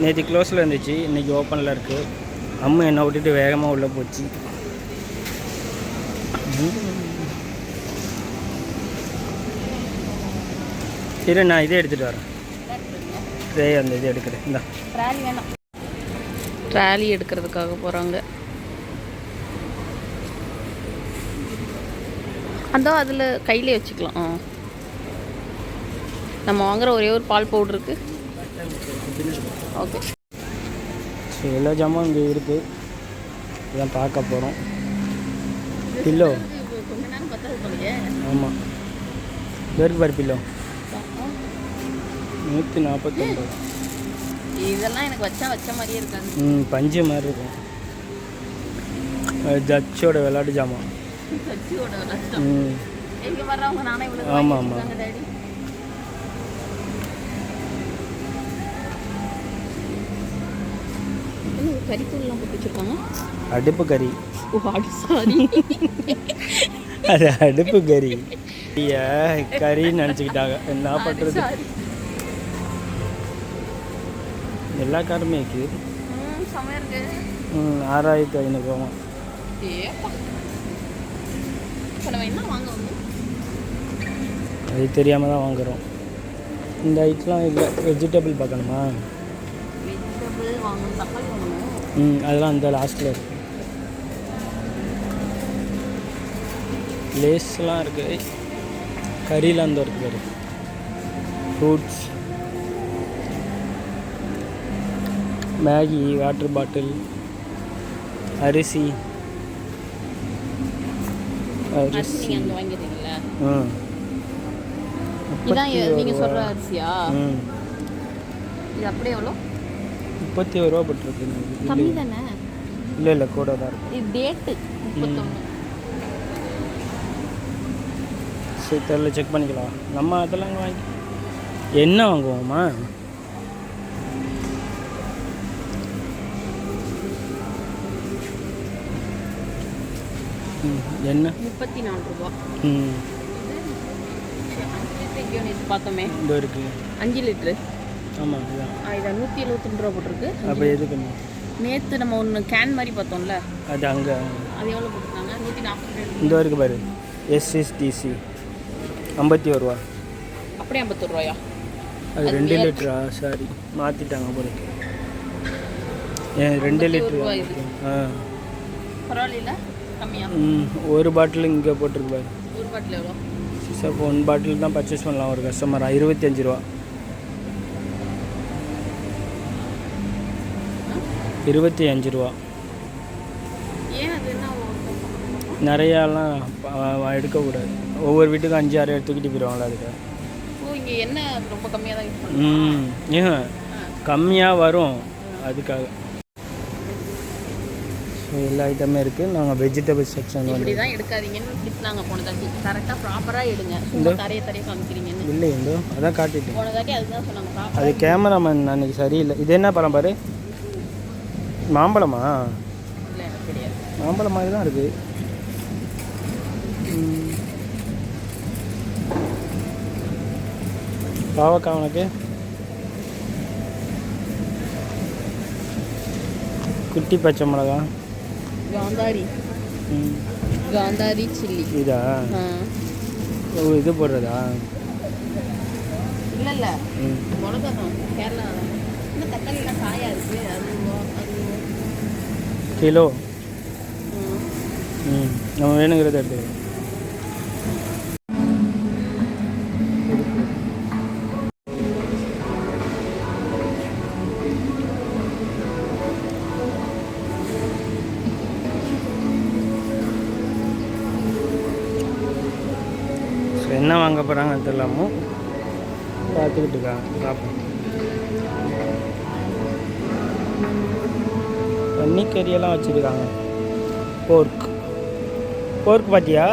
நேற்று க்ளோஸில் இருந்துச்சு, இன்றைக்கி ஓப்பனில் இருக்குது. அம்மா என்னை விட்டுட்டு வேகமாக உள்ளே போச்சு. சரி, நான் இதே எடுத்துகிட்டு வரேன். அந்த இது எடுக்கிறேன். இந்த ட்ராலி வேணாம், ட்ராலி எடுக்கிறதுக்காக போகிறாங்க. அந்த அதில் கையிலே வச்சுக்கலாம். நம்ம வாங்குகிற ஒரே ஒரு பால் பவுடருக்கு. ஓகே, ஸோ எல்லா ஜாமான் இங்கே இருக்குது. இதான் பார்க்க போகிறோம். பில்லோ கொஞ்ச நேரம் பத்தாது. ஆமாம், பேருக்கு பாரு பில்லோ 149. இதெல்லாம் எனக்கு வச்ச மாதிரியே இருக்காது. பஞ்சு மாதிரி இருக்கும். ஜட்ஜோட விளையாட்டு ஜாமான். ஆமாம் ஆமாம். கறித்தூள்லாம் போட்டு வச்சுருக்காங்க. அடுப்பு கறி. சாரி, அது அடுப்பு கறி. கறின்னு நினச்சிக்கிட்டாங்க. என்ன பண்ணுறது, எல்லா காருமே இருக்குது. 6500 ரூபா. அது தெரியாமல் தான் வாங்குகிறோம். இந்த ஐட்டெலாம் இல்லை. வெஜிடபிள் பார்க்கணுமா? அதெல்லாம் அந்த லாஸ்ட்டில் இருக்குது. லேஸ்லாம் இருக்குது. கறிலாம் அந்த இருக்குது. ஃப்ரூட்ஸ், மேகி, வாட்டர் பாட்டில், அரிசி. நீங்கள் சொல்கிற அரிசியா? இது அப்படியே எவ்வளோ? 31 ரூபா போட்டுருக்கு. கம்மி தானே? இல்லை இல்லை, கூட தான் இருக்குது. இது டேட்டு 31. சரி, தெரியல, செக் பண்ணிக்கலாம். நம்ம அதெல்லாம் வாங்கி என்ன வாங்குவோமா? என்ன 34 ரூபா. பார்த்தோமே, இந்த இருக்கு 5 லிட்டரு. ஆமாம், இதுதான். இதை 172 ரூபா போட்டிருக்கு. அப்போ எதுக்கு நேற்று நம்ம ஒன்று கேன் மாதிரி பார்த்தோம்ல, அது அங்கே. அது எவ்வளோ போட்டிருக்காங்க? 142. இந்த இருக்குது பாரு, SSDC 51 ரூபா. அப்படியே 51 ரூபாயா? அது 2 லிட்டரா? சாரி, மாற்றிட்டாங்க போல. 2 லிட்டரு. பரவாயில்ல, கம்மியா? ஒரு பாட்டில் இங்கே போட்டிருக்கு பாரு. ஒரு பாட்டில் எவ்வளோ? சார், இப்போ 1 பாட்டில் தான் பர்ச்சேஸ் பண்ணலாம் ஒரு கஸ்டமர். 25 ரூபா. 25 ரூபா. ஏன் அது என்ன நிறையாலாம் எடுக்கக்கூடாது. ஒவ்வொரு வீட்டுக்கும் 5-6 தூக்கிட்டு போயிடுவாங்களா அதுக்கு. இங்கே என்ன ரொம்ப கம்மியாக தான் யூஸ் பண்ணுவோம். ஏன் கம்மியாக வரும் அதுக்காக. ஸோ எல்லா ஐட்டமே இருக்குது. நாங்கள் வெஜிடபிள் செக்ஷன் இப்படி தான் எடுக்காதீங்கன்னு திட்டினாங்க போன தாட்டி. கரெக்டாக ப்ராப்பராக எடுங்க. இந்த தரையை காமிக்கிறீங்கன்னு. இல்லை, இந்த அதான் காட்டிட்டு போன தாட்டி அதுதான் சொன்னாங்க. அது கேமராமேன் அன்றைக்கி சரியில்லை. இது என்ன பழம் பாரு? மாம்பழமா? இல்லை, எனக்கு தெரியாது. மாம்பழம் மாதிரி தான் இருக்குது. பாவக்காய் உனக்கு? குட்டி பச்சை மிளகா, காந்தாரி சில்லி. இதா? இது போடுறதா? இல்லை இல்லை, மிளகா தான், கேரளா தான். இன்னும் தக்காளிலாம் காயாக இருக்குது. அது கிலோ. நம்ம வேணுங்கிறத எடுத்துக்கலாம். என்ன வாங்க போகிறாங்க தெரியலாமோ, பார்த்துக்கிட்டு இருக்காங்க. பார்ப்போம். பன்னிக்கறியெல்லாம் வச்சுருக்காங்க. போர்க் பார்த்தியா?